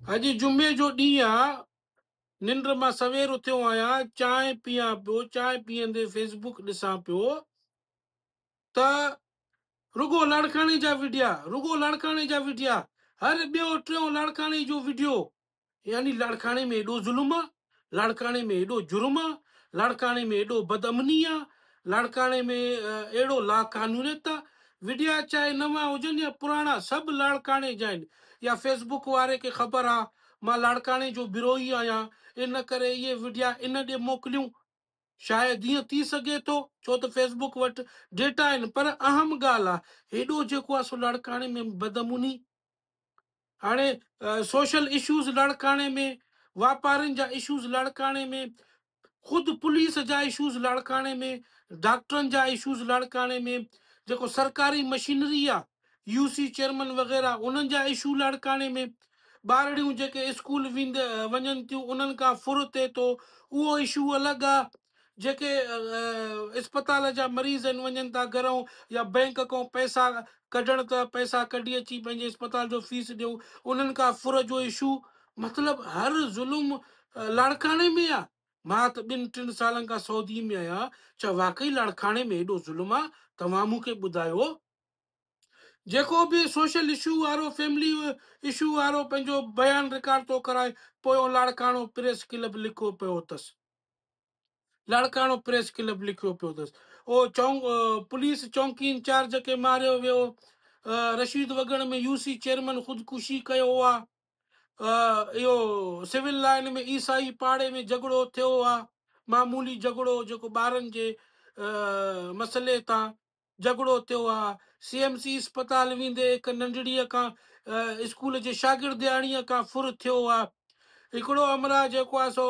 अॼु जुमे जो ॾींहुं आहे। निंड मां सवेर उथियो आहियां, चांहि पियां पियो। चांहि पीअंदे फेसबुक ॾिसां पियो त रुगो लाड़काणे जा विडिया, हर ॿियो टियों लाड़काणे जो वीडियो। यानी लाड़काणे में एॾो ज़ुल्म आहे, लाड़काणे में एॾो जुर्म आहे, लाड़काणे में एॾो बदअमनी आहे, लाड़काणे में अहिड़ो लाक़ानूनियत आहे। विडिया चाहे नवां हुजनि या पुराणा, सभु लाड़काणे जा आहिनि। या फेसबुक वारे खे ख़बर आहे मां लाड़काणे जो विरोही आहियां, इन करे इहे विडिया इन ॾे मोकिलियूं। शायदि ईअं थी सघे थो, छो त फेसबुक वटि डेटा आहिनि। पर अहम ॻाल्हि आहे, हेॾो जेको आहे सो लाड़काणे में बदअमनी। हाणे सोशल इश्यूज़ लाड़काणे में, वापारियुनि जा इश्यूज़ लाड़काणे में, ख़ुदि पुलिस जा इश्यूज़ लाड़काणे में, डॉक्टरनि जा इश्यूज़ लाड़काणे में, जेको सरकारी मशीनरी आहे यूसी चेयरमैन वग़ैरह उन्हनि जा इशू लाड़काणे में, ॿारड़ियूं जेके स्कूल वञनि थियूं उन्हनि खां फुर थिए थो, उहो इशू अलॻि आहे। जेके अस्पताल जा मरीज़ आहिनि, वञनि था घरों या बैंक खां पैसा कढण त पैसा कढी अची पंहिंजे अस्पताल जो फीस ॾियूं, उन्हनि खां फुर जो इशू। मतिलबु हर ज़ुल्म लाड़काणे में आहे। मां त 2-3 सालनि खां सऊदी में आहियां, छा वाकई लाड़काणे में एॾो ज़ुल्म आहे? तव्हां मूंखे ॿुधायो। जेको बि सोशल इशू वारो, फैमिली इशू वारो पंहिंजो बयान रिकॉर्ड थो कराए, पोयों लाड़काणो प्रेस क्लब लिखियो पियो अथसि, लाड़काणो प्रेस क्लब लिखियो पियो अथसि। पुलिस चौकी इंचार्ज खे मारियो वियो, रशीद वगण में यूसी चेयरमैन ख़ुदकुशी कयो आहे, इहो सिविल लाइन में ईसाई पाड़े में झगड़ो थियो आहे, मामूली झगड़ो जेको ॿारनि जे मसइले तां झगड़ो थियो आहे। CMC अस्पताल वेंदे हिकु नंढड़ीअ खां स्कूल जे शागिर्दियाणीअ खां फुर थियो आहे। हिकिड़ो अमरा जेको आहे सो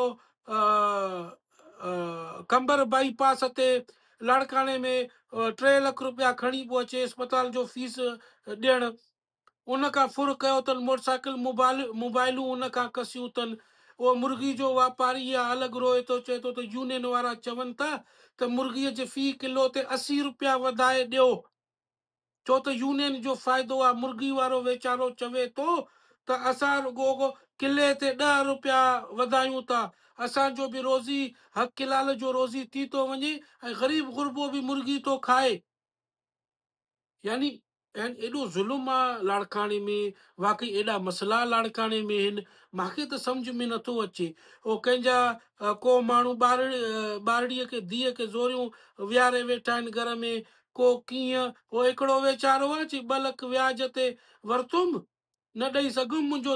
कंबर बाईपास ते लाड़काणे में 3 लख रुपया खणी पियो अचे अस्पताल जो फीस ॾियण, उन खां फुर कयो अथनि। मोटरसाइकिल मोबाइलूं उन खां कसियूं अथनि। उहो मुर्गी जो वापारी आहे, अलॻि रोए थो, चए थो त यूनियन वारा चवनि था त मुर्गीअ जे फी किलो ते 80 रुपया वधाए ॾियो, छो त यूनियन जो फ़ाइदो आहे। मुर्गी वारो वीचारो चवे थो त असां रुगो किले ते 10 रुपया वधायूं था, असांजो बि रोज़ी हक़ जो रोज़ी थी थो वञे ऐं ग़रीब गुरबो बि मुर्गी थो खाए। यानी एॾो ज़ुल्म आहे लाड़काणे में, वाकई एॾा मसइला लाड़काणे में आहिनि। मूंखे त सम्झ में नथो अचे। उहो कंहिंजा को माण्हू ॿारड़ीअ खे, धीअ खे ज़ोरियूं विहारे वेठा आहिनि घर में, को कीअं। उहो हिकिड़ो वीचारो आहे, 2 लख व्याज ते वरितुमि, न ॾेई सघुमि, मुंहिंजो